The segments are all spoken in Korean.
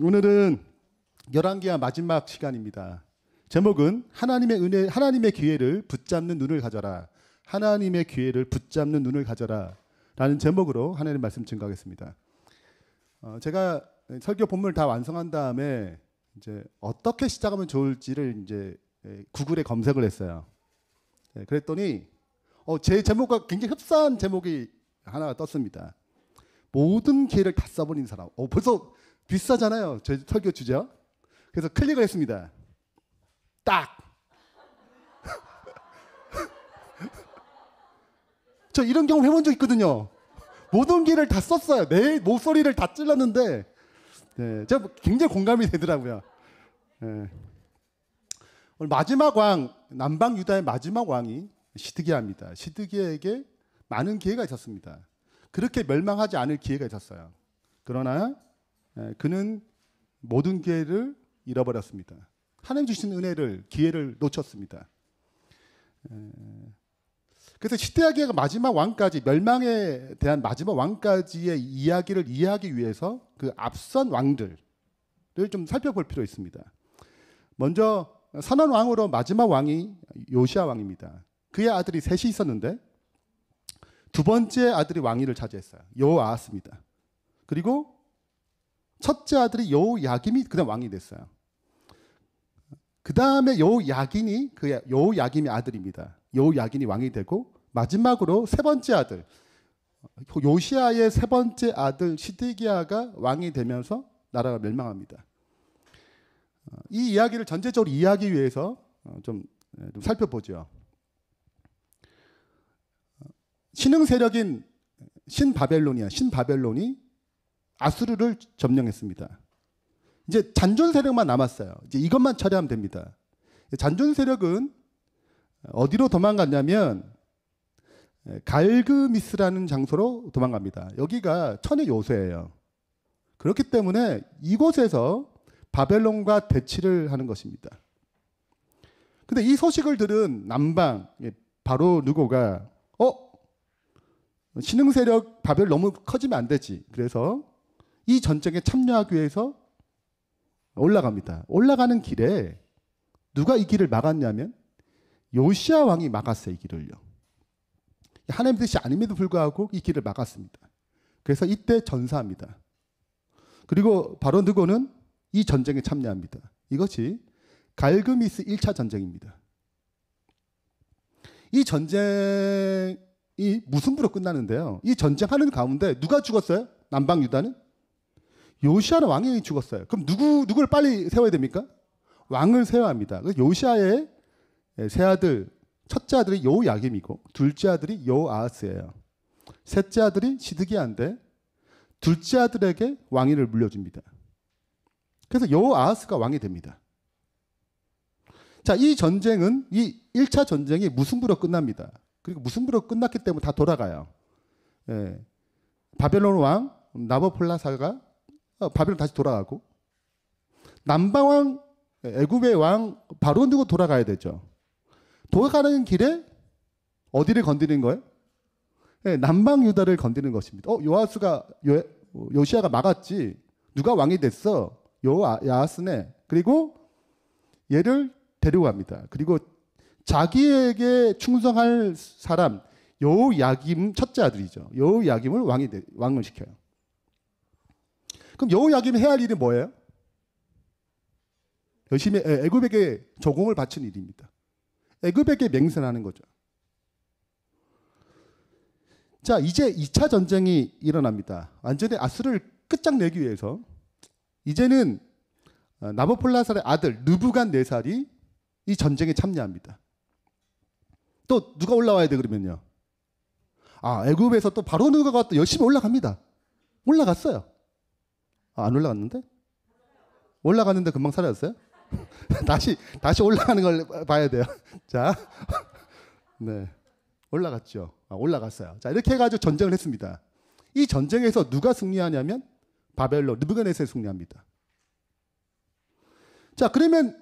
오늘은 열왕기하 마지막 시간입니다. 제목은 하나님의 은혜, 하나님의 기회를 붙잡는 눈을 가져라. 하나님의 기회를 붙잡는 눈을 가져라. 라는 제목으로 하나님 말씀 증거하겠습니다. 제가 설교 본문을 다 완성한 다음에 이제 어떻게 시작하면 좋을지를 이제 구글에 검색을 했어요. 그랬더니 제 제목과 굉장히 흡사한 제목이 하나가 떴습니다. 모든 기회를 다 써버린 사람. 벌써 비슷하잖아요. 제 설교 주제와. 그래서 클릭을 했습니다. 딱. 저 이런 경험 해본 적 있거든요. 모든 기회를 다 썼어요. 내 목소리를 다 찔렀는데 제가 굉장히 공감이 되더라고요. 오늘 마지막 왕, 남방 유다의 마지막 왕이 시드기야입니다. 시드기야에게 많은 기회가 있었습니다. 그렇게 멸망하지 않을 기회가 있었어요. 그러나 그는 모든 기회를 잃어버렸습니다. 하나님 주신 은혜를, 기회를 놓쳤습니다. 그래서 시드기야가 마지막 왕까지, 멸망에 대한 마지막 왕까지의 이야기를 이해하기 위해서 그 앞선 왕들을 좀 살펴볼 필요 있습니다. 먼저 선한 왕으로 마지막 왕이 요시야 왕입니다. 그의 아들이 셋이 있었는데 두 번째 아들이 왕위를 차지했어요. 여호아하스입니다. 그리고 첫째 아들이 여호야김이 그다음 왕이 됐어요. 그 다음에 여호야김이 아들입니다. 여호야김이 왕이 되고 마지막으로 세 번째 아들, 요시야의 세 번째 아들 시드기야가 왕이 되면서 나라가 멸망합니다. 이 이야기를 전체적으로 이해하기 위해서 좀 살펴보죠. 신흥 세력인 신바벨론이 아수르를 점령했습니다. 이제 잔존 세력만 남았어요. 이제 이것만 처리하면 됩니다. 잔존 세력은 어디로 도망갔냐면 갈그미스라는 장소로 도망갑니다. 여기가 천의 요새예요. 그렇기 때문에 이곳에서 바벨론과 대치를 하는 것입니다. 근데 이 소식을 들은 남방 바로 누고가 신흥 세력 바벨 너무 커지면 안 되지. 그래서 이 전쟁에 참여하기 위해서 올라갑니다. 올라가는 길에 누가 이 길을 막았냐면 요시야 왕이 막았어요. 이 길을요. 하나님 뜻이 아님에도 불구하고 이 길을 막았습니다. 그래서 이때 전사합니다. 그리고 바로 느고는 이 전쟁에 참여합니다. 이것이 갈그미스 1차 전쟁입니다. 이 전쟁이 무승부로 끝나는데요. 이 전쟁하는 가운데 누가 죽었어요? 남방 유다는? 요시야는 왕이 죽었어요. 그럼 누구를 빨리 세워야 됩니까? 왕을 세워야 합니다. 요시야의 세 아들, 첫째 아들이 여호야김이고 둘째 아들이 여호아하스예요. 셋째 아들이 시드기야인데 둘째 아들에게 왕위를 물려줍니다. 그래서 여호아하스가 왕이 됩니다. 자, 이 전쟁은 이 1차 전쟁이 무승부로 끝납니다. 그리고 무승부로 끝났기 때문에 다 돌아가요. 바벨론 왕 나보폴라사가 바벨론 다시 돌아가고 남방 왕 애굽의 왕 바로 누구 돌아가야 되죠. 돌아가는 길에 어디를 건드리는 거예요? 남방 유다를 건드리는 것입니다. 요시야가 막았지. 누가 왕이 됐어? 여호야하스네. 그리고 얘를 데리고 갑니다. 그리고 자기에게 충성할 사람 여호야김 첫째 아들이죠. 여호야김을 왕을 시켜요. 그럼 여호야김이 해야 할 일이 뭐예요? 열심히 애굽에게 조공을 바치는 일입니다. 애굽에게 맹세하는 거죠. 자, 이제 2차 전쟁이 일어납니다. 완전히 아수르를 끝장내기 위해서 이제는 나보폴라살의 아들 느부갓네살이 이 전쟁에 참여합니다. 또 누가 올라와야 돼 그러면요? 애굽에서 또 바로 누가가 또 열심히 올라갑니다. 올라갔어요. 안 올라갔는데? 올라갔는데 금방 사라졌어요? 다시 올라가는 걸 봐야 돼요. 자, 네, 올라갔죠. 올라갔어요. 자, 이렇게 해가지고 전쟁을 했습니다. 이 전쟁에서 누가 승리하냐면 바벨론 느부갓네살이 승리합니다. 자, 그러면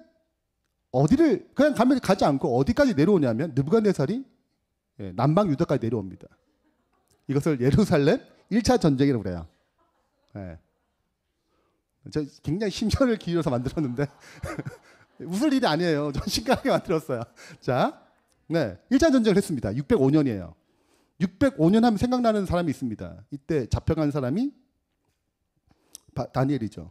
어디를 그냥 가지 않고 어디까지 내려오냐면 느부갓네살이 남방 유다까지 내려옵니다. 이것을 예루살렘 1차 전쟁이라고 그래요. 저 굉장히 심혈을 기울여서 만들었는데 웃을 일이 아니에요. 좀 심각하게 만들었어요. 자, 네, 1차 전쟁을 했습니다. 605년이에요. 605년 하면 생각나는 사람이 있습니다. 이때 잡혀간 사람이 다니엘이죠.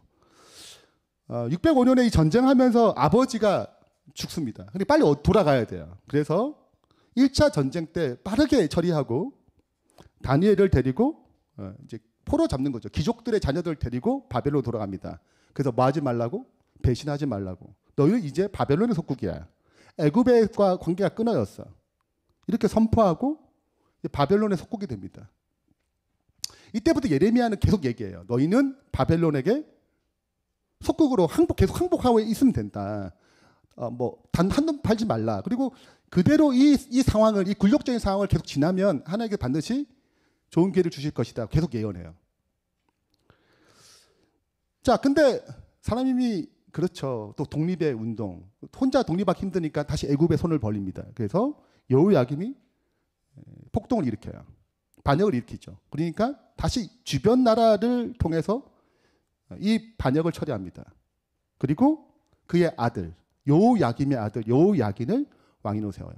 605년에 이 전쟁하면서 아버지가 죽습니다. 근데 빨리 돌아가야 돼요. 그래서 1차 전쟁 때 빠르게 처리하고 다니엘을 데리고 이제 포로 잡는 거죠. 귀족들의 자녀들을 데리고 바벨론으로 돌아갑니다. 그래서 뭐 하지 말라고? 배신하지 말라고. 너희는 이제 바벨론의 속국이야. 애굽과 관계가 끊어졌어. 이렇게 선포하고 바벨론의 속국이 됩니다. 이때부터 예레미야는 계속 얘기해요. 너희는 바벨론에게 속국으로 계속 항복하고 있으면 된다. 단 한눈 팔지 말라. 그리고 그대로 이 상황을, 이 굴욕적인 상황을 계속 지나면 하나님께 반드시 좋은 기회를 주실 것이다. 계속 예언해요. 자, 근데 사람이 그렇죠. 또 독립의 운동. 혼자 독립하기 힘드니까 다시 애굽에 손을 벌립니다. 그래서 여호야김이 폭동을 일으켜요. 반역을 일으키죠. 그러니까 다시 주변 나라를 통해서 이 반역을 처리합니다. 그리고 그의 아들, 여호야김의 아들 여호야긴을 왕인으로 세워요.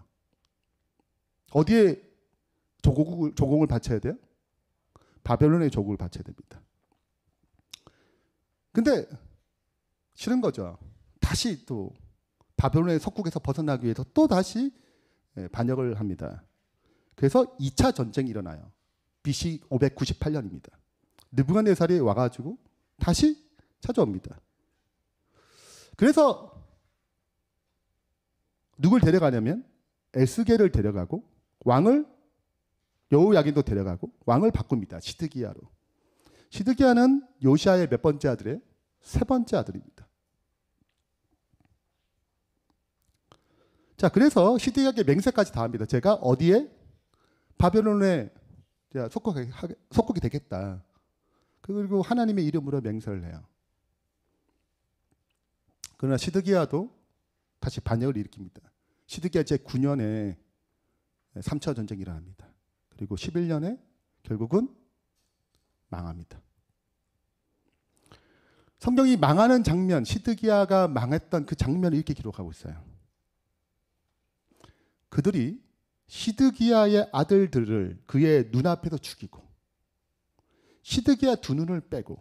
어디에 조공을 바쳐야 돼요? 바벨론의 조국을 바쳐야 됩니다. 근데 싫은 거죠. 다시 또 바벨론의 속국에서 벗어나기 위해서 또 다시 반역을 합니다. 그래서 2차 전쟁이 일어나요. BC 598년입니다. 느부갓네살이 와가지고 다시 찾아옵니다. 그래서 누굴 데려가냐면 에스겔을 데려가고 왕을 여호야긴도 데려가고 왕을 바꿉니다. 시드기야로. 시드기야는 요시아의 몇 번째 아들이에요? 세 번째 아들입니다. 자, 그래서 시드기야에게 맹세까지 다 합니다. 제가 어디에? 바벨론에 속국이 되겠다. 그리고 하나님의 이름으로 맹세를 해요. 그러나 시드기야도 다시 반역을 일으킵니다. 시드기야 제9년에 3차 전쟁이 일어납니다. 그리고 11년에 결국은 망합니다. 성경이 망하는 장면, 시드기야가 망했던 그 장면을 이렇게 기록하고 있어요. 그들이 시드기야의 아들들을 그의 눈앞에서 죽이고 시드기야 두 눈을 빼고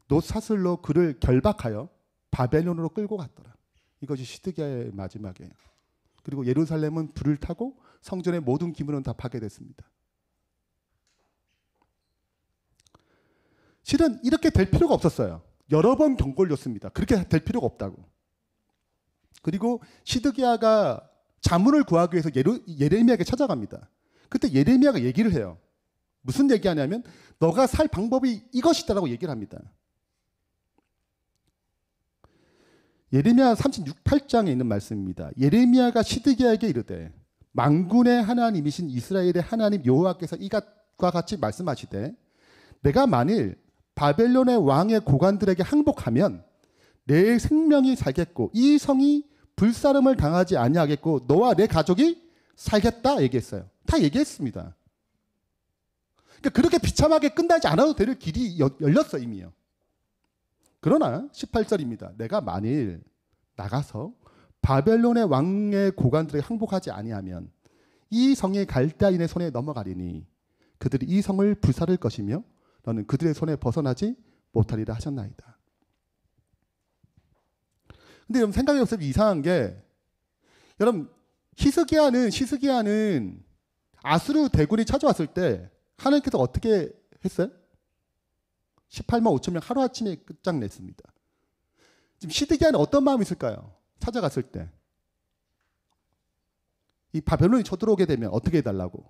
놋사슬로 그를 결박하여 바벨론으로 끌고 갔더라. 이것이 시드기야의 마지막이에요. 그리고 예루살렘은 불을 타고 성전의 모든 기물은 다 파괴됐습니다. 실은 이렇게 될 필요가 없었어요. 여러 번 경고를 줬습니다. 그렇게 될 필요가 없다고. 그리고 시드기야가 자문을 구하기 위해서 예레미야에게 찾아갑니다. 그때 예레미야가 얘기를 해요. 무슨 얘기하냐면 너가 살 방법이 이것이다라고 얘기를 합니다. 예레미야 38장에 있는 말씀입니다. 예레미야가 시드기야에게 이르되 만군의 하나님이신 이스라엘의 하나님 여호와께서 이것과 같이 말씀하시되 내가 만일 바벨론의 왕의 고관들에게 항복하면 내 생명이 살겠고 이 성이 불사름을 당하지 아니하겠고 너와 내 가족이 살겠다 얘기했어요. 다 얘기했습니다. 그러니까 그렇게 비참하게 끝나지 않아도 될 길이 열렸어 이미요. 그러나 18절입니다. 내가 만일 나가서 바벨론의 왕의 고관들에게 항복하지 아니하면 이 성이 갈대아인의 손에 넘어가리니 그들이 이 성을 불사를 것이며 너는 그들의 손에 벗어나지 못하리라 하셨나이다. 근데 여러분 생각해 보세요. 이상한 게 여러분 히스기야는 아수르 대군이 찾아왔을 때 하나님께서 어떻게 했어요? 18만 5천 명 하루아침에 끝장냈습니다. 지금 시드기야는 어떤 마음이 있을까요? 찾아갔을 때. 이 바벨론이 쳐들어오게 되면 어떻게 해달라고?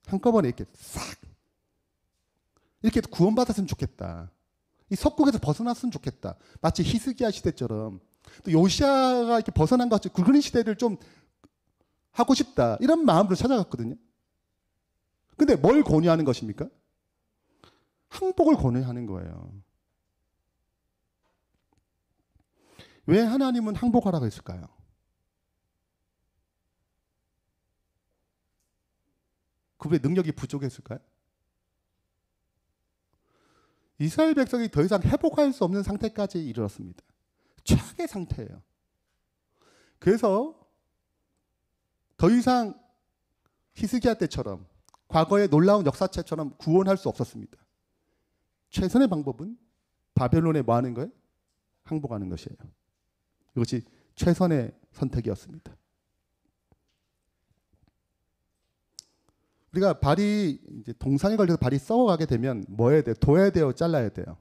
한꺼번에 이렇게 싹 이렇게 구원받았으면 좋겠다. 이 속국에서 벗어났으면 좋겠다. 마치 히스기야 시대처럼 또 요시아가 이렇게 벗어난 것 같이 그런 시대를 좀 하고 싶다. 이런 마음으로 찾아갔거든요. 근데 뭘 권유하는 것입니까? 항복을 권유하는 거예요. 왜 하나님은 항복하라고 했을까요? 그분의 능력이 부족했을까요? 이스라엘 백성이 더 이상 회복할 수 없는 상태까지 이르렀습니다. 최악의 상태예요. 그래서 더 이상 히스기야 때처럼 과거의 놀라운 역사책처럼 구원할 수 없었습니다. 최선의 방법은 바벨론에 뭐 하는 거예요? 항복하는 것이에요. 이것이 최선의 선택이었습니다. 우리가 발이 이제 동상에 걸려서 발이 썩어가게 되면 뭐 해야 돼요? 둬야 돼요? 잘라야 돼요?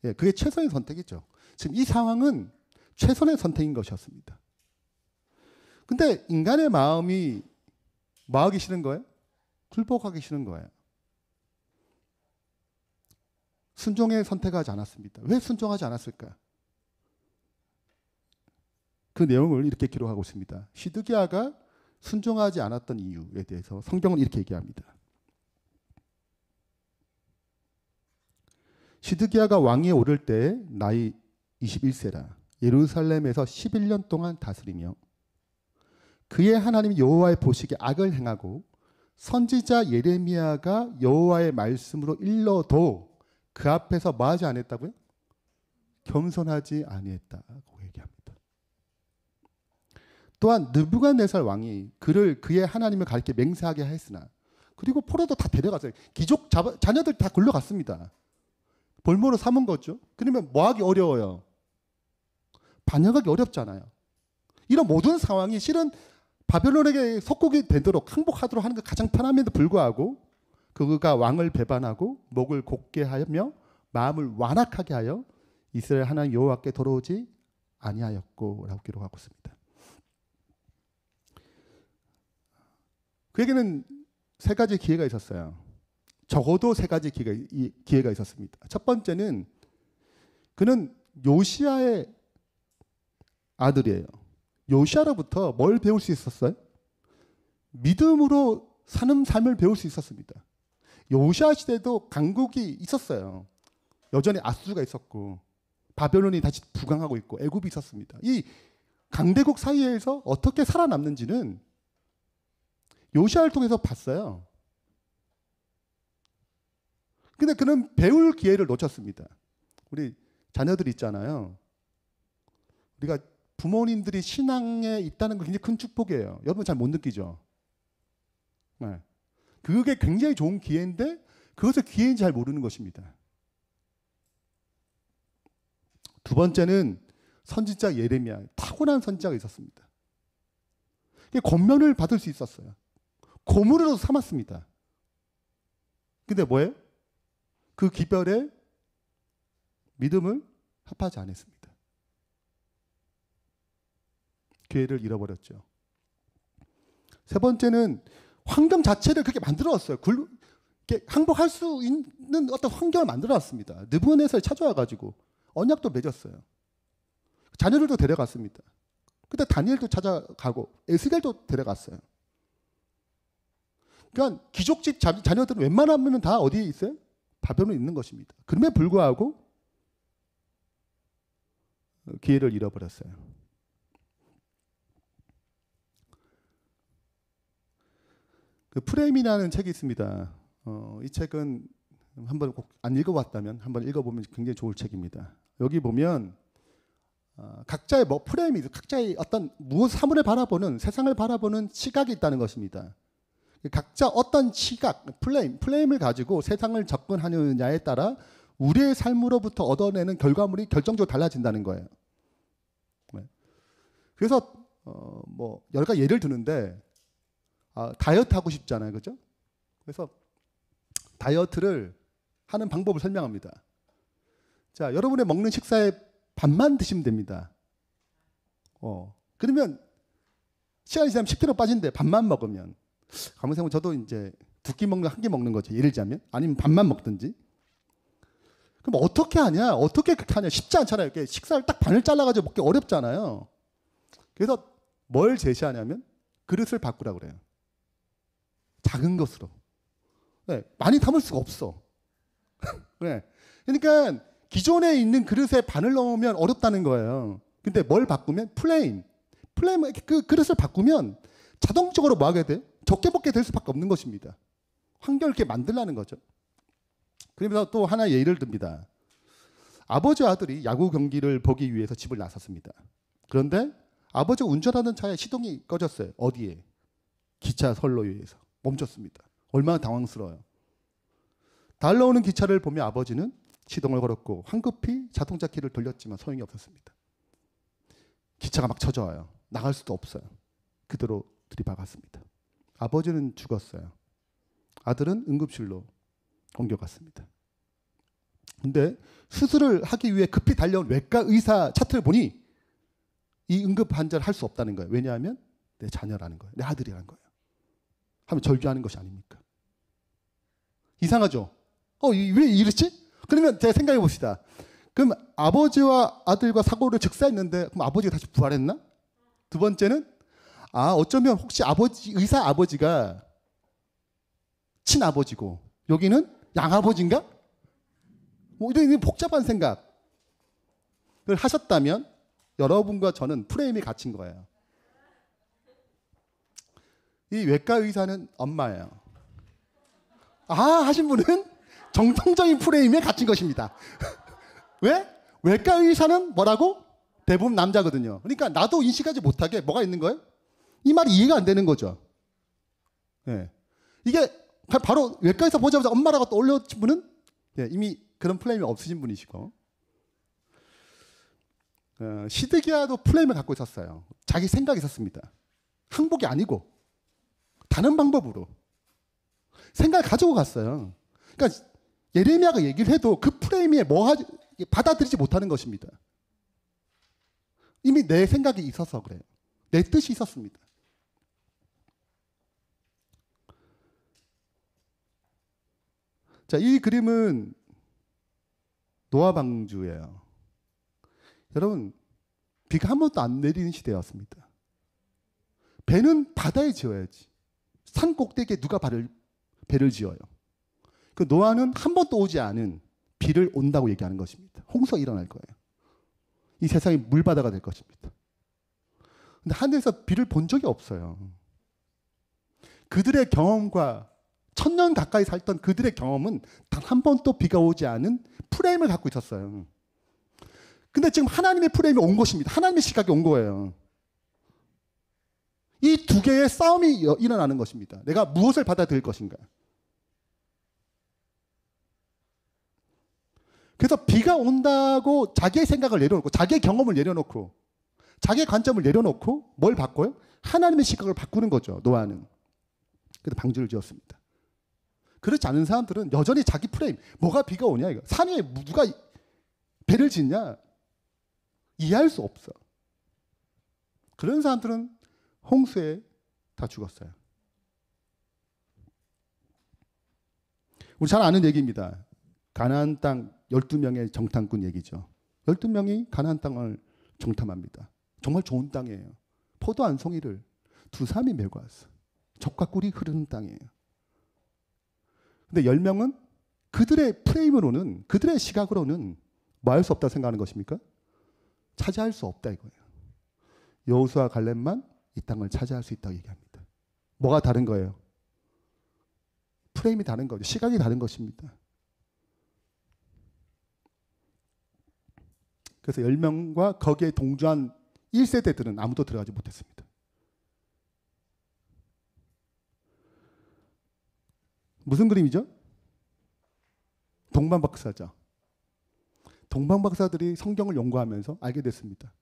예, 그게 최선의 선택이죠. 지금 이 상황은 최선의 선택인 것이었습니다. 근데 인간의 마음이 뭐 하기 싫은 거예요? 굴복하기 싫은 거예요. 순종에 선택하지 않았습니다. 왜 순종하지 않았을까? 그 내용을 이렇게 기록하고 있습니다. 시드기야가 순종하지 않았던 이유에 대해서 성경은 이렇게 얘기합니다. 시드기야가 왕위에 오를 때 나이 21세라 예루살렘에서 11년 동안 다스리며 그의 하나님 여호와의 보시기에 악을 행하고 선지자 예레미야가 여호와의 말씀으로 일러도 그 앞에서 뭐 하지 않았다고요? 겸손하지 아니했다고 얘기합니다. 또한 느부갓네살 왕이 그를 그의 하나님을 가리켜 맹세하게 하였으나 그리고 포로도 다 데려갔어요. 귀족 자녀들 다 굴러갔습니다. 볼모로 삼은 거죠. 그러면 뭐하기 어려워요? 반역하기 어렵잖아요. 이런 모든 상황이 실은 바벨론에게 속국이 되도록 항복하도록 하는 게 가장 편함에도 불구하고 그가 왕을 배반하고 목을 곧게 하며 마음을 완악하게 하여 이스라엘 하나님 여호와께 돌아오지 아니하였고 라고 기록하고 있습니다. 그에게는 세 가지 기회가 있었어요. 적어도 세 가지 기회가 있었습니다. 첫 번째는 그는 요시야의 아들이에요. 요시야로부터 뭘 배울 수 있었어요? 믿음으로 사는 삶을 배울 수 있었습니다. 요시야 시대도 강국이 있었어요. 여전히 아수르가 있었고 바벨론이 다시 부강하고 있고 애굽이 있었습니다. 이 강대국 사이에서 어떻게 살아남는지는 요시야를 통해서 봤어요. 근데 그는 배울 기회를 놓쳤습니다. 우리 자녀들 있잖아요. 우리가 부모님들이 신앙에 있다는 건 굉장히 큰 축복이에요. 여러분 잘 못 느끼죠? 네. 그게 굉장히 좋은 기회인데 그것을 기회인지 잘 모르는 것입니다. 두 번째는 선지자 예레미야. 타고난 선지자가 있었습니다. 권면을 받을 수 있었어요. 고문으로 삼았습니다. 근데 뭐예요? 그 기별에 믿음을 합하지 않았습니다. 기회를 잃어버렸죠. 세 번째는 환경 자체를 그렇게 만들어왔어요. 항복할 수 있는 어떤 환경을 만들어왔습니다. 느부갓네살을 찾아와가지고 언약도 맺었어요. 자녀들도 데려갔습니다. 그때 다니엘도 찾아가고 에스겔도 데려갔어요. 그러니까 귀족집 자녀들은 웬만하면 다 어디에 있어요? 바벨론에 있는 것입니다. 그럼에도 불구하고 기회를 잃어버렸어요. 그 프레임이라는 책이 있습니다. 이 책은 한번 꼭 안 읽어봤다면 한번 읽어보면 굉장히 좋을 책입니다. 여기 보면 각자의 프레임이 각자의 어떤 사물을 바라보는 세상을 바라보는 시각이 있다는 것입니다. 각자 어떤 시각, 플레임을 가지고 세상을 접근하느냐에 따라 우리의 삶으로부터 얻어내는 결과물이 결정적으로 달라진다는 거예요. 그래서 여러 가지 예를 드는데 다이어트 하고 싶잖아요, 그죠? 그래서 다이어트를 하는 방법을 설명합니다. 자, 여러분의 먹는 식사의 반만 드시면 됩니다. 그러면 시간이 지나면 10kg 빠진대, 반만 먹으면. 가만 생각하면 저도 이제 2끼 먹는 1끼 먹는 거죠. 예를 들자면. 아니면 반만 먹든지. 그럼 어떻게 하냐? 어떻게 그렇게 하냐? 쉽지 않잖아요. 이렇게 식사를 딱 반을 잘라가지고 먹기 어렵잖아요. 그래서 뭘 제시하냐면 그릇을 바꾸라고 그래요. 작은 것으로. 네, 많이 담을 수가 없어. 네. 그러니까 기존에 있는 그릇에 반을 넣으면 어렵다는 거예요. 근데 뭘 바꾸면 플레임 그 그릇을 바꾸면 자동적으로 뭐 하게 돼? 적게 먹게 될 수밖에 없는 것입니다. 환경을 이렇게 만들라는 거죠. 그러면서 또 하나 예를 듭니다. 아버지와 아들이 야구 경기를 보기 위해서 집을 나섰습니다. 그런데 아버지가 운전하는 차에 시동이 꺼졌어요. 어디에? 기차 선로위에서 멈췄습니다. 얼마나 당황스러워요. 달려오는 기차를 보며 아버지는 시동을 걸었고 황급히 자동차 키를 돌렸지만 소용이 없었습니다. 기차가 막 쳐져와요. 나갈 수도 없어요. 그대로 들이박았습니다. 아버지는 죽었어요. 아들은 응급실로 옮겨갔습니다. 근데 수술을 하기 위해 급히 달려온 외과 의사 차트를 보니 이 응급 환자를 할 수 없다는 거예요. 왜냐하면 내 자녀라는 거예요. 내 아들이라는 거예요. 하면 절규하는 것이 아닙니까? 이상하죠? 왜 이랬지? 그러면 제가 생각해 봅시다. 그럼 아버지와 아들과 사고를 즉사했는데 그럼 아버지가 다시 부활했나? 두 번째는 어쩌면 혹시 의사 아버지가 친아버지고 여기는 양아버지인가? 뭐 이런 복잡한 생각을 하셨다면 여러분과 저는 프레임이 갇힌 거예요. 이 외과 의사는 엄마예요. 하신 분은 정통적인 프레임에 갇힌 것입니다. 왜? 외과 의사는 뭐라고? 대부분 남자거든요. 그러니까 나도 인식하지 못하게 뭐가 있는 거예요? 이 말이 이해가 안 되는 거죠. 네. 이게 바로 외과에서 보자마자 엄마라고 떠올려진 분은 이미 그런 프레임이 없으신 분이시고 시드기야도 프레임을 갖고 있었어요. 자기 생각이 있었습니다. 항복이 아니고 다른 방법으로 생각을 가지고 갔어요. 그러니까 예레미야가 얘기를 해도 그 프레임에 받아들이지 못하는 것입니다. 이미 내 생각이 있어서 그래요. 내 뜻이 있었습니다. 자, 이 그림은 노아 방주예요. 여러분, 비가 한 번도 안 내리는 시대였습니다. 배는 바다에 지어야지. 산 꼭대기에 누가 배를 지어요. 그 노아는 한 번도 오지 않은 비를 온다고 얘기하는 것입니다. 홍수가 일어날 거예요. 이 세상이 물바다가 될 것입니다. 근데 하늘에서 비를 본 적이 없어요. 그들의 경험과 1000년 가까이 살던 그들의 경험은 단 한 번도 비가 오지 않은 프레임을 갖고 있었어요. 근데 지금 하나님의 프레임이 온 것입니다. 하나님의 시각이 온 거예요. 이 두 개의 싸움이 일어나는 것입니다. 내가 무엇을 받아들일 것인가. 그래서 비가 온다고 자기의 생각을 내려놓고 자기의 경험을 내려놓고 자기의 관점을 내려놓고 뭘 바꿔요? 하나님의 시각을 바꾸는 거죠. 노아는. 그래서 방주를 지었습니다. 그렇지 않은 사람들은 여전히 자기 프레임, 뭐가 비가 오냐 이거. 산 위에 누가 배를 짓냐? 이해할 수 없어. 그런 사람들은 홍수에 다 죽었어요. 우리 잘 아는 얘기입니다. 가나안 땅 12명의 정탐꾼 얘기죠. 12명이 가나안 땅을 정탐합니다. 정말 좋은 땅이에요. 포도 한 송이를 두 사람이 메고 왔어. 젖과 꿀이 흐르는 땅이에요. 근데 10명은 그들의 프레임으로는, 그들의 시각으로는 뭐 할 수 없다고 생각하는 것입니까? 차지할 수 없다 이거예요. 여호수아 갈렙만 이 땅을 차지할 수 있다고 얘기합니다. 뭐가 다른 거예요? 프레임이 다른 거죠. 시각이 다른 것입니다. 그래서 10명과 거기에 동조한 1세대들은 아무도 들어가지 못했습니다. 무슨 그림이죠? 동방박사죠. 동방박사들이 성경을 연구하면서 알게 됐습니다.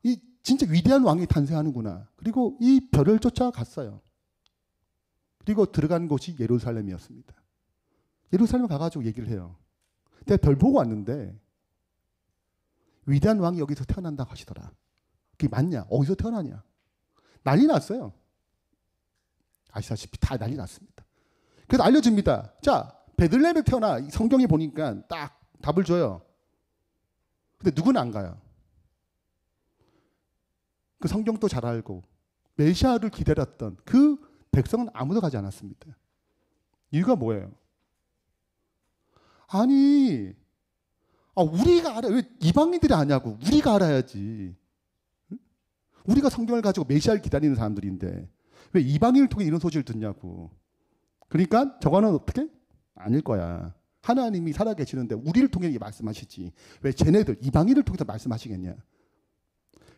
이 진짜 위대한 왕이 탄생하는구나. 그리고 이 별을 쫓아갔어요. 그리고 들어간 곳이 예루살렘이었습니다. 예루살렘에 가가지고 얘기를 해요. 내가 별 보고 왔는데 위대한 왕이 여기서 태어난다고 하시더라. 그게 맞냐? 어디서 태어나냐? 난리 났어요. 아시다시피 다 난리 났습니다. 그래서 알려줍니다. 자, 베들레헴에 태어나. 성경에 보니까 딱 답을 줘요. 근데 누구는 안 가요. 그 성경도 잘 알고 메시아를 기다렸던 그 백성은 아무도 가지 않았습니다. 이유가 뭐예요? 아니, 우리가 알아. 왜 이방인들이 아냐고. 우리가 알아야지. 우리가 성경을 가지고 메시아를 기다리는 사람들인데 왜 이방인을 통해 이런 소식을 듣냐고. 그러니까 저거는 어떻게? 아닐 거야. 하나님이 살아계시는데 우리를 통해 말씀하시지. 왜 쟤네들 이방인을 통해서 말씀하시겠냐.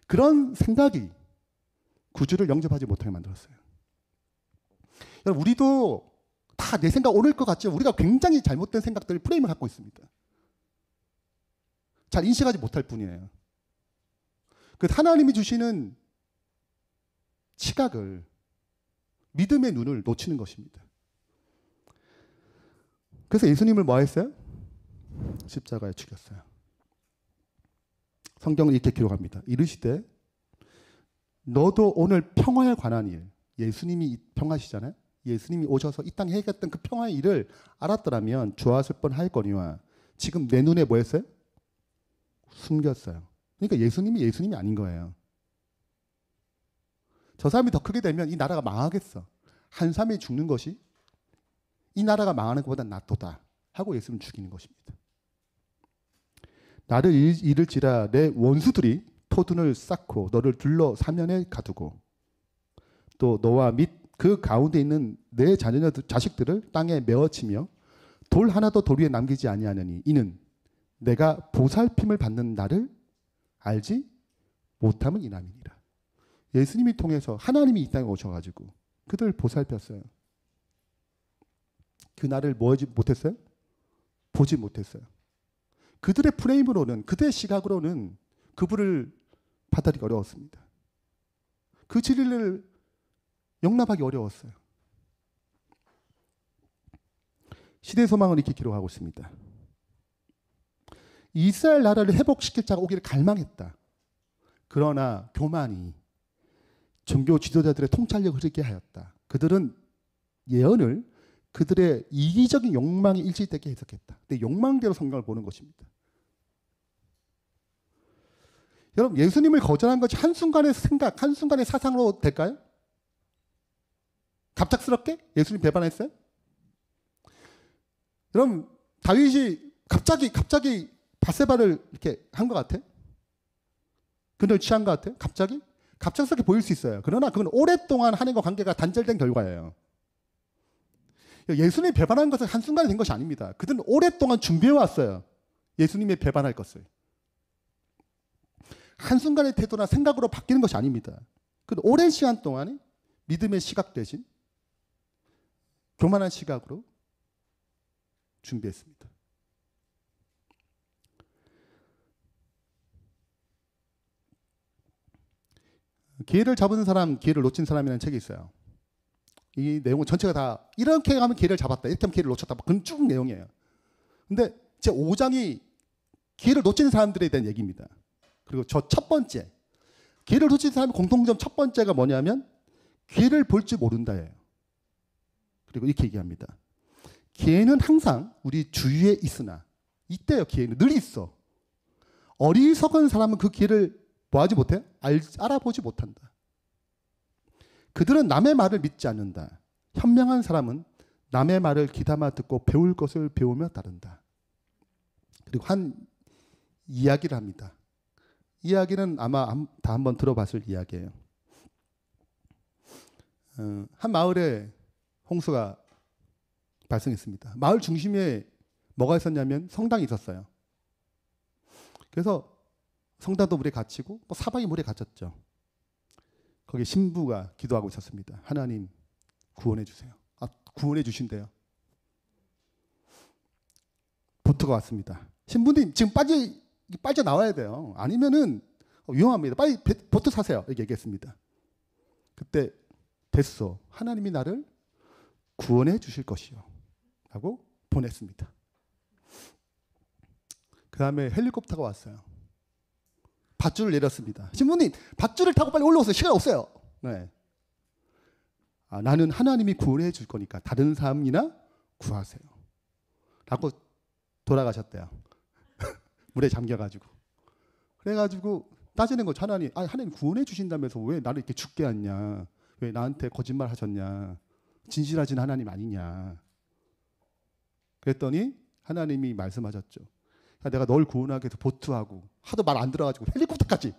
그런 생각이 구주를 영접하지 못하게 만들었어요. 여러분, 우리도 다 내 생각 옳을 것 같죠. 우리가 굉장히 잘못된 생각들 프레임을 갖고 있습니다. 잘 인식하지 못할 뿐이에요. 그 하나님이 주시는 시각을, 믿음의 눈을 놓치는 것입니다. 그래서 예수님을 뭐 했어요? 십자가에 죽였어요. 성경은 이렇게 기록합니다. 이르시되 너도 오늘 평화에 관한 일, 예수님이 평화시잖아요. 예수님이 오셔서 이 땅에 해결했던 그 평화의 일을 알았더라면 좋았을 뻔하였거니와 지금 내 눈에 뭐 했어요? 숨겼어요. 그러니까 예수님이 아닌 거예요. 저 사람이 더 크게 되면 이 나라가 망하겠어. 한 사람이 죽는 것이 이 나라가 망하는 것보다 낫도다 하고 예수님을 죽이는 것입니다. 나를 잃을지라 내 원수들이 토둔을 쌓고 너를 둘러 사면에 가두고 또 너와 및 그 가운데 있는 내 자식들을 땅에 메어치며 돌 하나도 돌 위에 남기지 아니하느니 이는 내가 보살핌을 받는 나를 알지 못함은 이남이니라. 예수님이 통해서 하나님이 이 땅에 오셔가지고 그들을 보살폈어요. 그 나를 뭐 하지 못했어요? 보지 못했어요. 그들의 프레임으로는, 그들의 시각으로는 그분을 받아들이기 어려웠습니다. 그 진리를 용납하기 어려웠어요. 시대 소망은 이렇게 기록하고 있습니다. 이스라엘 나라를 회복시킬 자가 오기를 갈망했다. 그러나 교만이 종교 지도자들의 통찰력을 흐리게 하였다. 그들은 예언을 그들의 이기적인 욕망이 일치되게 해석했다. 근데 욕망대로 성경을 보는 것입니다. 여러분, 예수님을 거절한 것이 한순간의 생각, 한순간의 사상으로 될까요? 갑작스럽게 예수님 배반했어요? 여러분, 다윗이 갑자기 밧세바를 이렇게 한 것 같아? 그를 취한 것 같아? 갑작스럽게 보일 수 있어요. 그러나 그건 오랫동안 하나님과 관계가 단절된 결과예요. 예수님이 배반한 것은 한순간에 된 것이 아닙니다. 그들은 오랫동안 준비해왔어요. 예수님이 배반할 것을. 한순간의 태도나 생각으로 바뀌는 것이 아닙니다. 그 오랜 시간 동안 믿음의 시각 대신 교만한 시각으로 준비했습니다. 기회를 잡은 사람, 기회를 놓친 사람이라는 책이 있어요. 이 내용은 전체가 다 이렇게 하면 기회를 잡았다, 이렇게 하면 기회를 놓쳤다, 그건 쭉 내용이에요. 근데 제 5장이 기회를 놓치는 사람들에 대한 얘기입니다. 그리고 저 첫 번째, 기회를 놓친 사람의 공통점 첫 번째가 뭐냐면 기회를 볼 줄 모른다예요. 그리고 이렇게 얘기합니다. 기회는 항상 우리 주위에 있으나, 있대요. 기회는 늘 있어. 어리석은 사람은 그 기회를 뭐하지 못해? 알아보지 못한다. 그들은 남의 말을 믿지 않는다. 현명한 사람은 남의 말을 귀담아 듣고 배울 것을 배우며 따른다. 그리고 한 이야기를 합니다. 이야기는 아마 다 한번 들어봤을 이야기예요. 한 마을에 홍수가 발생했습니다. 마을 중심에 뭐가 있었냐면 성당이 있었어요. 그래서 성당도 물에 갇히고 사방이 물에 갇혔죠. 거기 신부가 기도하고 있었습니다. 하나님 구원해 주세요. 구원해 주신대요. 보트가 왔습니다. 신부님 지금 빠져나와야 돼요. 아니면은 위험합니다. 빨리 보트 사세요. 이렇게 얘기했습니다. 그때 됐어. 하나님이 나를 구원해 주실 것이요. 라고 보냈습니다. 그 다음에 헬리콥터가 왔어요. 밧줄을 내렸습니다. 신부님, 밧줄을 타고 빨리 올라오세요. 시간 없어요. 네. 나는 하나님이 구원해 줄 거니까 다른 사람이나 구하세요. 라고 돌아가셨대요. 물에 잠겨가지고. 그래가지고 따지는 거죠. 하나님 구원해 주신다면서 왜 나를 이렇게 죽게 했냐. 왜 나한테 거짓말 하셨냐. 진실하신 하나님 아니냐. 그랬더니 하나님이 말씀하셨죠. 내가 널 구원하기 위해서 보트하고 하도 말 안 들어가지고 헬리콥터까지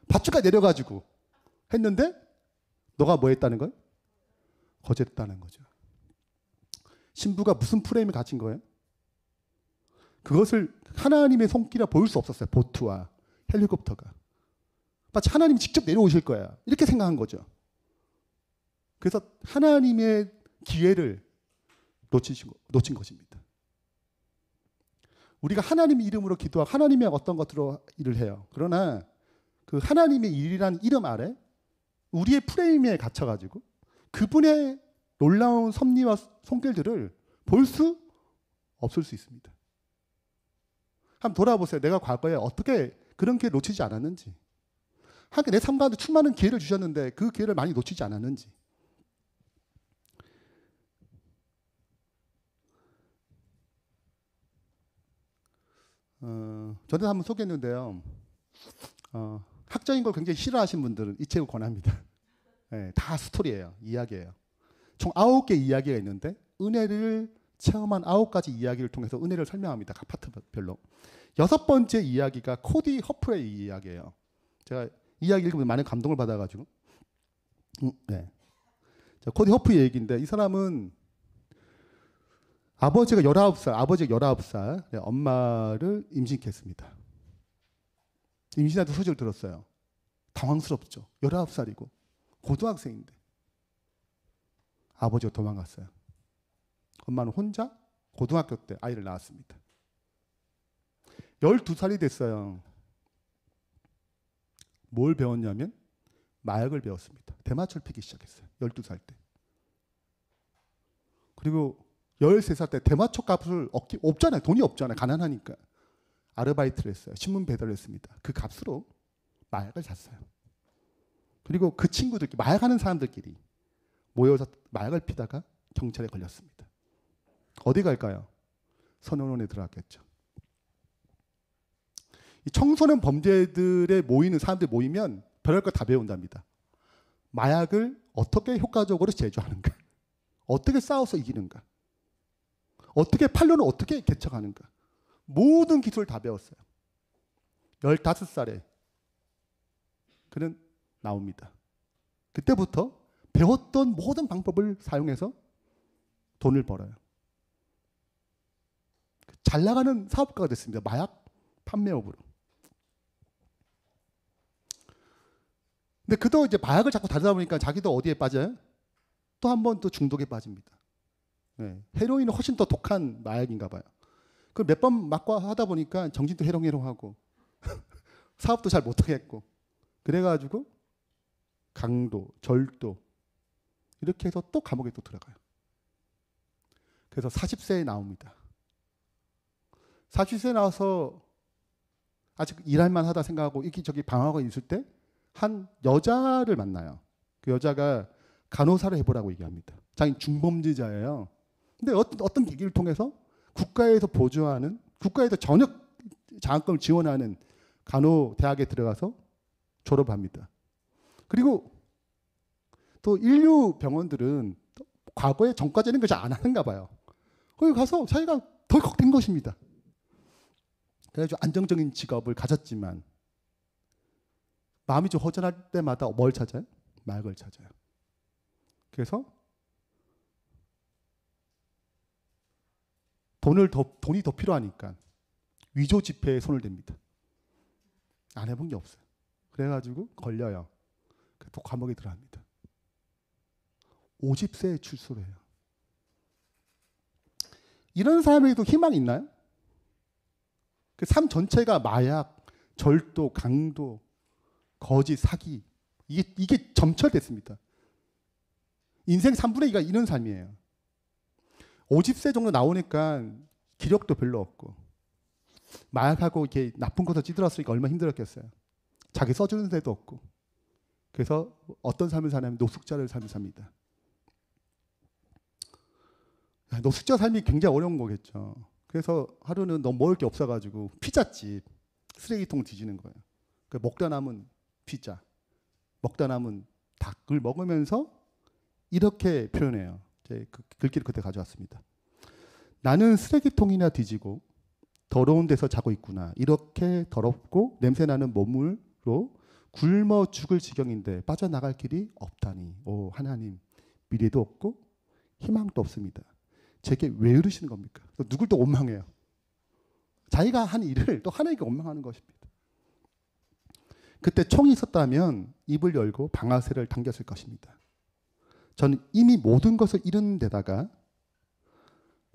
밧줄까지 내려가지고 했는데 너가 뭐 했다는 거예요? 거절했다는 거죠. 신부가 무슨 프레임에 갇힌 거예요? 그것을 하나님의 손길이라 보일 수 없었어요. 보트와 헬리콥터가. 마치 하나님이 직접 내려오실 거야. 이렇게 생각한 거죠. 그래서 하나님의 기회를 놓친 것입니다. 우리가 하나님의 이름으로 기도하고 하나님의 어떤 것으로 일을 해요. 그러나 그 하나님의 일이라는 이름 아래 우리의 프레임에 갇혀가지고 그분의 놀라운 섭리와 손길들을 볼 수 없을 수 있습니다. 한번 돌아보세요. 내가 과거에 어떻게 그런 기회를 놓치지 않았는지. 하나님께 내 삶 가운데 수많은 기회를 주셨는데 그 기회를 많이 놓치지 않았는지. 전에 한번 소개했는데요. 학적인 걸 굉장히 싫어하시는 분들은 이 책을 권합니다. 네, 다 스토리예요. 이야기예요. 총 9개 이야기가 있는데 은혜를 체험한 9가지 이야기를 통해서 은혜를 설명합니다. 각 파트별로. 6번째 이야기가 코디 허프의 이야기예요. 제가 이야기 읽으면서 많은 감동을 받아가지고. 네. 자, 코디 허프의 얘기인데 이 사람은 아버지가 19살, 엄마를 임신했습니다. 임신하던 소식을 들었어요. 당황스럽죠. 19살이고 고등학생인데. 아버지가 도망갔어요. 엄마는 혼자 고등학교 때 아이를 낳았습니다. 12살이 됐어요. 뭘 배웠냐면 마약을 배웠습니다. 대마초를 피기 시작했어요. 12살 때. 그리고 13살 때 대마초 값을 없잖아요. 돈이 없잖아요. 가난하니까. 아르바이트를 했어요. 신문 배달을 했습니다. 그 값으로 마약을 샀어요. 그리고 그 친구들끼리, 마약하는 사람들끼리 모여서 마약을 피다가 경찰에 걸렸습니다. 어디 갈까요? 선원원에 들어갔겠죠. 이 청소년 범죄들에 모이는 사람들이 모이면 별할 거 다 배운답니다. 마약을 어떻게 효과적으로 제조하는가, 어떻게 싸워서 이기는가, 어떻게 판로는 어떻게 개척하는가, 모든 기술을 다 배웠어요. 15살에 그는 나옵니다. 그때부터 배웠던 모든 방법을 사용해서 돈을 벌어요. 잘 나가는 사업가가 됐습니다. 마약 판매업으로. 근데 그도 이제 마약을 자꾸 다루다 보니까 자기도 어디에 빠져요? 또 한 번 또 중독에 빠집니다. 네. 헤로인은 훨씬 더 독한 마약인가 봐요. 그걸 몇 번 맞고 하다 보니까 정신도 해롱해롱하고 사업도 잘 못하겠고 그래가지고 강도, 절도 이렇게 해서 또 감옥에 또 들어가요. 그래서 40세에 나옵니다. 40세에 나와서 아직 일할만 하다 생각하고 이기저기 방황하고 있을 때 한 여자를 만나요. 그 여자가 간호사를 해보라고 얘기합니다. 자기는 중범죄자예요. 근데 어떤 계기를 통해서 국가에서 보조하는, 국가에서 전역 장학금을 지원하는 간호대학에 들어가서 졸업합니다. 그리고 또 인류 병원들은 과거에 전과적인 걸 잘 안 하는가 봐요. 거기 가서 자기가 덜컥 된 것입니다. 그래서 안정적인 직업을 가졌지만 마음이 좀 허전할 때마다 뭘 찾아요? 마약을 찾아요. 그래서 돈이 더 필요하니까 위조 지폐에 손을 댑니다. 안 해본 게 없어요. 그래가지고 걸려요. 또 감옥에 들어갑니다. 50세에 출소를 해요. 이런 사람에게도 희망이 있나요? 그 삶 전체가 마약, 절도, 강도, 거짓, 사기 이게 점철됐습니다. 인생 3분의 2가 이런 삶이에요. 50세 정도 나오니까 기력도 별로 없고 마약하고 이렇게 나쁜 곳에 찌들었으니까 얼마나 힘들었겠어요. 자기 써주는 데도 없고 그래서 어떤 삶을 사냐면 노숙자를 삶을 삽니다. 노숙자 삶이 굉장히 어려운 거겠죠. 그래서 하루는 너무 먹을 게 없어가지고 피자집 쓰레기통 뒤지는 거예요. 먹다 남은 피자, 먹다 남은 닭을 먹으면서 이렇게 표현해요. 제 글귀를 그때 가져왔습니다. 나는 쓰레기통이나 뒤지고 더러운 데서 자고 있구나. 이렇게 더럽고 냄새나는 몸으로 굶어 죽을 지경인데 빠져나갈 길이 없다니. 오 하나님, 미래도 없고 희망도 없습니다. 제게 왜 이러시는 겁니까? 또 누굴 또 원망해요. 자기가 한 일을 또 하나님께 원망하는 것입니다. 그때 총이 있었다면 입을 열고 방아쇠를 당겼을 것입니다. 저는 이미 모든 것을 잃은 데다가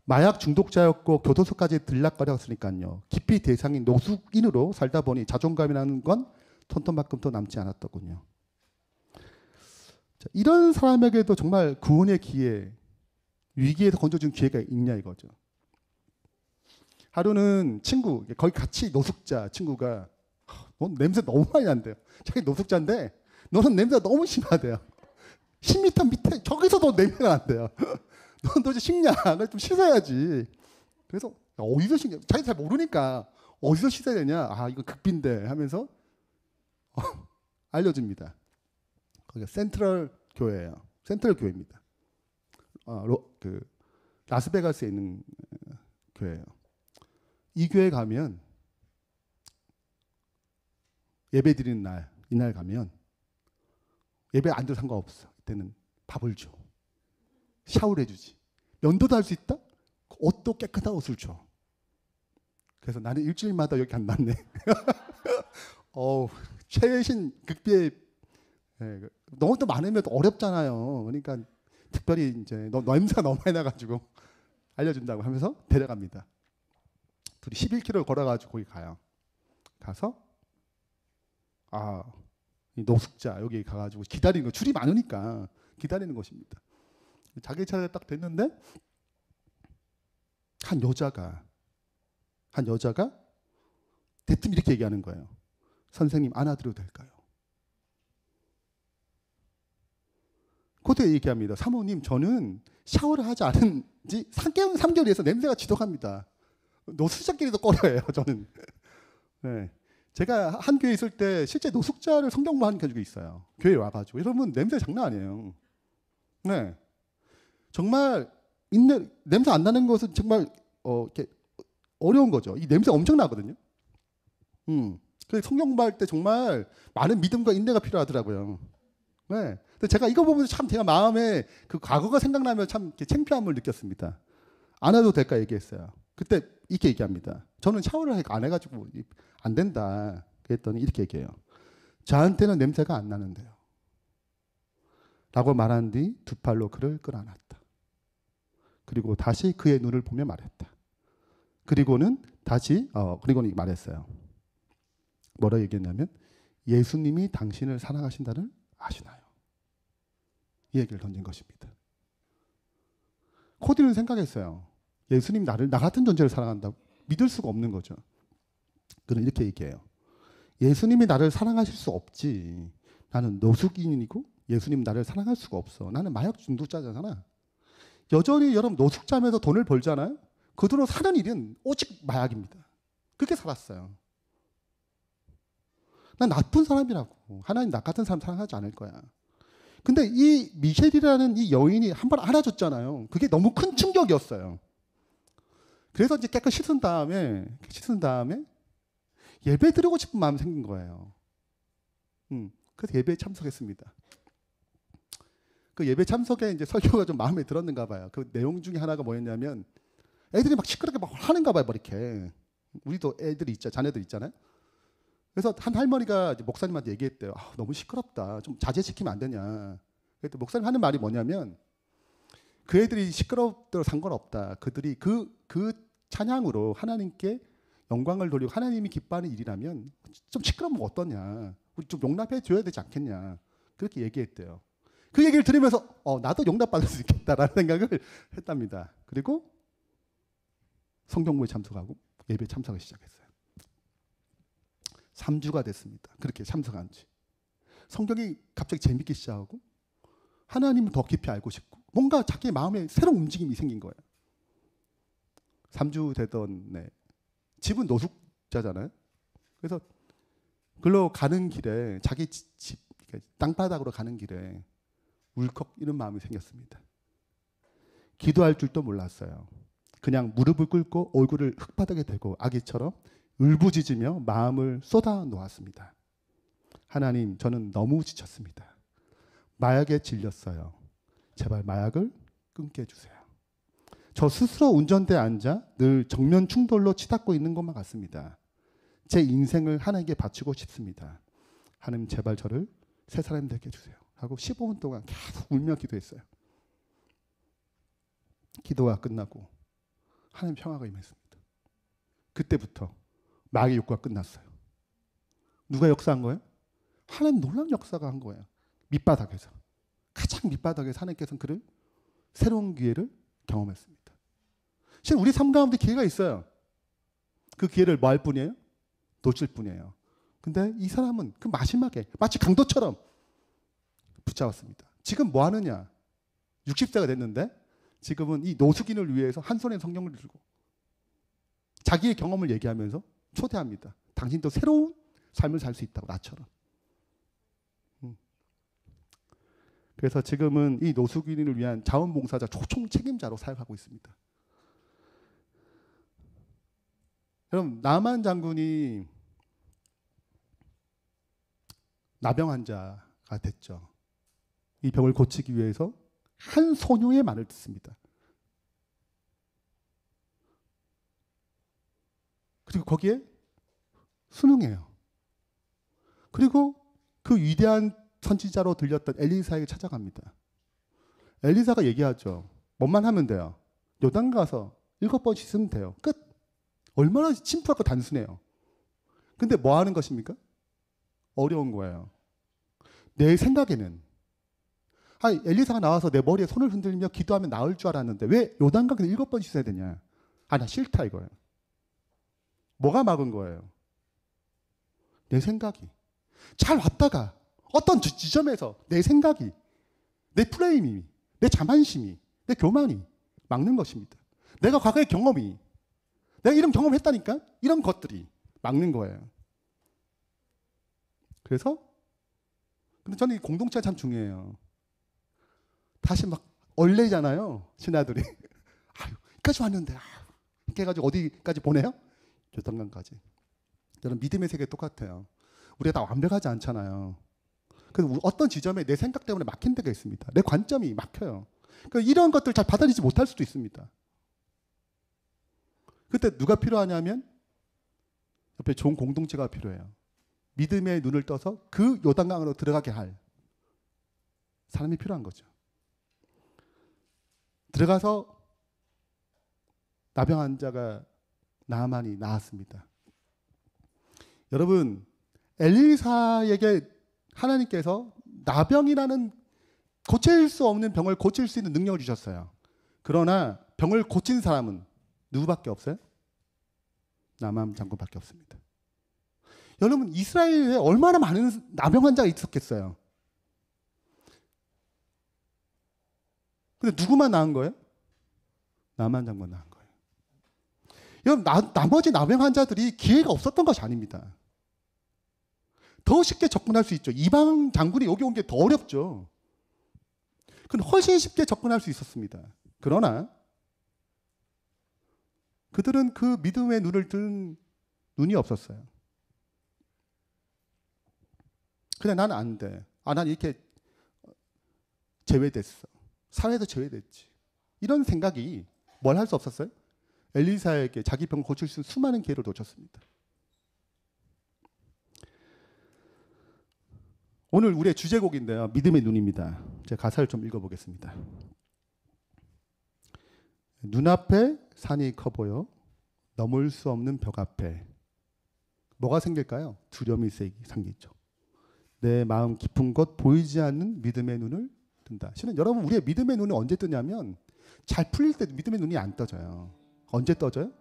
마약 중독자였고 교도소까지 들락거렸으니까요. 깊이 대상인 노숙인으로 살다 보니 자존감이라는 건 톤톤만큼도 남지 않았더군요. 자, 이런 사람에게도 정말 구원의 기회, 위기에서 건져준 기회가 있냐 이거죠. 하루는 친구, 거기 같이 노숙자 친구가 넌 냄새 너무 많이 난대요. 자기 노숙자인데 너는 냄새가 너무 심하대요. 10m 밑에 저기서도 냄새가 난대요. 넌 도대체 식냐? 좀 씻어야지. 그래서 어디서 씻냐? 자기 잘 모르니까 어디서 씻어야 되냐? 아 이거 극비인데 하면서 알려줍니다. 거기가 센트럴 교회예요. 센트럴 교회입니다. 라스베가스에 있는 교회예요. 이 교회 가면 예배 드리는 날, 이날 가면 예배 안 돼도 상관없어. 그때는 밥을 줘. 샤워를 해주지. 면도도 할 수 있다? 옷도 깨끗한 옷을 줘. 그래서 나는 일주일마다 여기 안 났네. 최신 극비의 너무 또 많으면 또 어렵잖아요. 그러니까 특별히 이제 너 냄새가 너무 많이 나가지고 알려준다고 하면서 데려갑니다. 둘이 11km 걸어가지고 거기 가요. 가서 이 노숙자 여기 가가지고 기다리는 거 줄이 많으니까 기다리는 것입니다. 자기 차례가 딱 됐는데 한 여자가 대뜸 이렇게 얘기하는 거예요. 선생님 안아드려도 될까요? 그때 얘기합니다. 사모님 저는 샤워를 하지 않은 지 3개월에서 냄새가 지독합니다. 노숙자끼리도 꺼려해요 저는. 네. 제가 한 교회에 있을 때 실제 노숙자를 성경만 한 적이 있어요. 교회에 와가지고. 여러분 냄새 장난 아니에요. 네. 정말 냄새 안 나는 것은 정말 이렇게 어려운 거죠. 이 냄새 엄청 나거든요. 그래서 성경 공부할 때 정말 많은 믿음과 인내가 필요하더라고요. 네. 근데 제가 이거 보면서 참 제가 마음에 그 과거가 생각나면 참 이렇게 창피함을 느꼈습니다. 안 해도 될까 얘기했어요. 그때 이렇게 얘기합니다. 저는 샤워를 안 해가지고 안 된다. 그랬더니 이렇게 얘기해요. 저한테는 냄새가 안 나는데요. 라고 말한 뒤 두 팔로 그를 끌어안았다. 그리고 다시 그의 눈을 보며 말했다. 그리고는 말했어요. 뭐라 얘기했냐면 예수님이 당신을 사랑하신다를 아시나요? 이 얘기를 던진 것입니다. 코디는 생각했어요. 예수님 나 같은 존재를 사랑한다고? 믿을 수가 없는 거죠. 그는 이렇게 얘기해요. 예수님이 나를 사랑하실 수 없지. 나는 노숙인이고 예수님 나를 사랑할 수가 없어. 나는 마약 중독자잖아. 여전히 여러분 노숙자면서 돈을 벌잖아요. 그 돈으로 사는 일은 오직 마약입니다. 그렇게 살았어요. 난 나쁜 사람이라고. 하나님 나 같은 사람 사랑하지 않을 거야. 근데 이 미셸이라는 이 여인이 한 번 안아줬잖아요. 그게 너무 큰 충격이었어요. 그래서 이제 깨끗이 씻은 다음에 예배 드리고 싶은 마음이 생긴 거예요. 그래서 예배에 참석했습니다. 그 예배 참석에 이제 설교가 좀 마음에 들었는가 봐요. 그 내용 중에 하나가 뭐였냐면 애들이 막 시끄럽게 막 하는가 봐요. 뭐 이렇게. 우리도 자녀들 있잖아요. 그래서 한 할머니가 이제 목사님한테 얘기했대요. 너무 시끄럽다. 좀 자제시키면 안 되냐. 그랬더니 목사님 하는 말이 뭐냐면 그 애들이 시끄럽더라도 상관없다. 그들이 그 찬양으로 하나님께 영광을 돌리고 하나님이 기뻐하는 일이라면 좀 시끄러우면 어떠냐. 우리 좀 용납해 줘야 되지 않겠냐. 그렇게 얘기했대요. 그 얘기를 들으면서 나도 용납받을 수 있겠다라는 생각을 했답니다. 그리고 성경부에 참석하고 예배에 참석을 시작했어요. 3주가 됐습니다. 그렇게 참석한 지. 성경이 갑자기 재밌기 시작하고 하나님을 더 깊이 알고 싶고 뭔가 자기 마음에 새로운 움직임이 생긴 거예요. 3주 되던 집은 노숙자잖아요. 그래서 글로 가는 길에 자기 집 땅바닥으로 가는 길에 울컥 이런 마음이 생겼습니다. 기도할 줄도 몰랐어요. 그냥 무릎을 꿇고 얼굴을 흙바닥에 대고 아기처럼 울부짖으며 마음을 쏟아 놓았습니다. 하나님, 저는 너무 지쳤습니다. 마약에 질렸어요. 제발 마약을 끊게 해주세요. 저 스스로 운전대에 앉아 늘 정면 충돌로 치닫고 있는 것만 같습니다. 제 인생을 하나님께 바치고 싶습니다. 하나님 제발 저를 새 사람 되게 해주세요. 하고 15분 동안 계속 울며 기도했어요. 기도가 끝나고 하나님 평화가 임했습니다. 그때부터 마귀의 욕구가 끝났어요. 누가 역사한 거예요? 하나님 놀라운 역사가 한 거예요. 밑바닥에서. 가장 밑바닥에서 하나님께서는 그를 새로운 기회를 경험했습니다. 실은 우리 삶 가운데 기회가 있어요. 그 기회를 뭐 할 뿐이에요? 놓칠 뿐이에요. 근데 이 사람은 그 마지막에 마치 강도처럼 붙잡았습니다. 지금 뭐 하느냐? 60세가 됐는데 지금은 이 노숙인을 위해서 한 손에 성경을 들고 자기의 경험을 얘기하면서 초대합니다. 당신도 새로운 삶을 살 수 있다고 나처럼. 그래서 지금은 이 노숙인을 위한 자원봉사자 초청 책임자로 사역하고 있습니다. 여러분 나만 장군이 나병 환자가 됐죠. 이 병을 고치기 위해서 한 소녀의 말을 듣습니다. 그리고 거기에 순응해요. 그리고 그 위대한 선지자로 들렸던 엘리사에게 찾아갑니다. 엘리사가 얘기하죠. 뭐만 하면 돼요. 요단 가서 7번 씻으면 돼요. 끝. 얼마나 심플하고 단순해요. 근데 뭐 하는 것입니까? 어려운 거예요. 내 생각에는 엘리사가 나와서 내 머리에 손을 흔들며 기도하면 나을 줄 알았는데 왜 요단강에서 7번 씻어야 되냐? 나 싫다 이거예요. 뭐가 막은 거예요? 내 생각이. 잘 왔다가 어떤 지점에서 내 생각이, 내 프레임이, 내 자만심이, 내 교만이 막는 것입니다. 내가 과거의 경험이, 내가 이런 경험을 했다니까? 이런 것들이 막는 거예요. 그래서 근데 저는 이 공동체가 참 중요해요. 다시 막 얼레잖아요. 신하들이. 여기까지 왔는데 이렇게 해가지고 어디까지 보내요? 요단강까지. 저는 믿음의 세계 똑같아요. 우리가 다 완벽하지 않잖아요. 그래서 어떤 지점에 내 생각 때문에 막힌 데가 있습니다. 내 관점이 막혀요. 그러니까 이런 것들 잘 받아들이지 못할 수도 있습니다. 그때 누가 필요하냐면 옆에 좋은 공동체가 필요해요. 믿음의 눈을 떠서 그 요단강으로 들어가게 할 사람이 필요한 거죠. 들어가서 나병 환자가 나만이 나았습니다. 여러분 엘리사에게 하나님께서 나병이라는 고칠 수 없는 병을 고칠 수 있는 능력을 주셨어요. 그러나 병을 고친 사람은 누구밖에 없어요? 나만 장군밖에 없습니다. 여러분 이스라엘에 얼마나 많은 나병 환자가 있었겠어요. 근데 누구만 나은 거예요? 나만 장군 나은 거예요. 여러분 나머지 나병 환자들이 기회가 없었던 것이 아닙니다. 더 쉽게 접근할 수 있죠. 이방 장군이 여기 온 게 더 어렵죠. 그건 훨씬 쉽게 접근할 수 있었습니다. 그러나 그들은 그 믿음의 눈을 뜬 눈이 없었어요. 그냥 나는 안 돼. 난 이렇게 제외됐어. 사회에서 제외됐지. 이런 생각이 뭘 할 수 없었어요? 엘리사에게 자기 병을 고칠 수 있는 수많은 기회를 놓쳤습니다. 오늘 우리의 주제곡인데요. 믿음의 눈입니다. 제가 가사를 좀 읽어보겠습니다. 눈앞에 산이 커 보여 넘을 수 없는 벽 앞에 뭐가 생길까요? 두려움이 생기죠. 내 마음 깊은 곳 보이지 않는 믿음의 눈을 뜬다. 실은 여러분 우리의 믿음의 눈이 언제 뜨냐면 잘 풀릴 때 믿음의 눈이 안 떠져요. 언제 떠져요?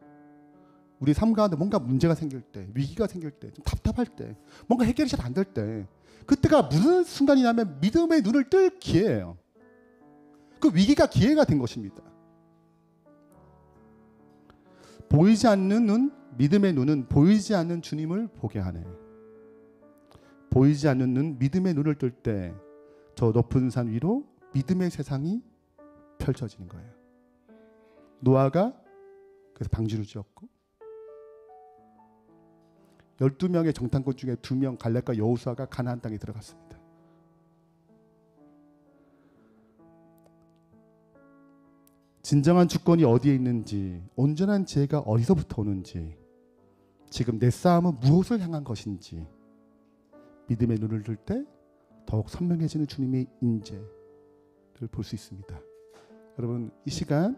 우리 삶 가운데 뭔가 문제가 생길 때, 위기가 생길 때, 좀 답답할 때, 뭔가 해결이 잘 안 될 때, 그때가 무슨 순간이냐면 믿음의 눈을 뜰 기회예요. 그 위기가 기회가 된 것입니다. 보이지 않는 눈, 믿음의 눈은 보이지 않는 주님을 보게 하네. 보이지 않는 눈, 믿음의 눈을 뜰 때 저 높은 산 위로 믿음의 세상이 펼쳐지는 거예요. 노아가 그래서 방주를 지었고 12명의 정탐꾼 중에 2명 갈렙과 여호수아가 가나안 땅에 들어갔습니다. 진정한 주권이 어디에 있는지, 온전한 지혜가 어디서부터 오는지, 지금 내 싸움은 무엇을 향한 것인지 믿음의 눈을 들 때 더욱 선명해지는 주님의 인재를 볼 수 있습니다. 여러분, 이 시간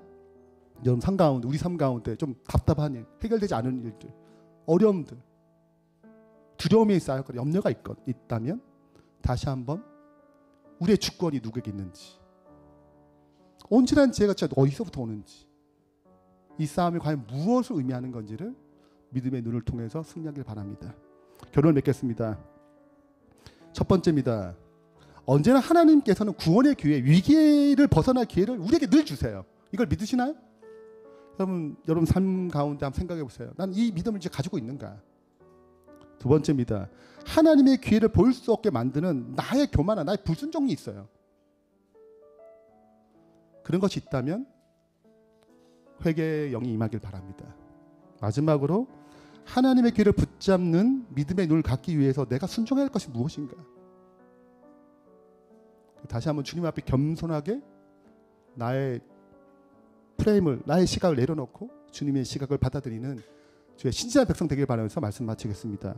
여러분 삶 가운데, 우리 삶 가운데 좀 답답한 일, 해결되지 않은 일들, 어려움들, 두려움이 쌓였거나 염려가 있다면 다시 한번 우리의 주권이 누구에게 있는지, 온전한 지혜가 진짜 어디서부터 오는지, 이 싸움이 과연 무엇을 의미하는 건지를 믿음의 눈을 통해서 승리하길 바랍니다. 결론을 맺겠습니다. 첫 번째입니다. 언제나 하나님께서는 구원의 기회, 위기를 벗어날 기회를 우리에게 늘 주세요. 이걸 믿으시나요? 여러분 삶 가운데 한번 생각해 보세요. 난 이 믿음을 이제 가지고 있는가? 두 번째입니다. 하나님의 기회를 볼 수 없게 만드는 나의 교만한, 나의 불순종이 있어요. 그런 것이 있다면 회개의 영이 임하길 바랍니다. 마지막으로 하나님의 기회를 붙잡는 믿음의 눈을 갖기 위해서 내가 순종해야 할 것이 무엇인가? 다시 한번 주님 앞에 겸손하게 나의 프레임을, 나의 시각을 내려놓고 주님의 시각을 받아들이는 주의 신실한 백성 되길 바라면서 말씀 마치겠습니다.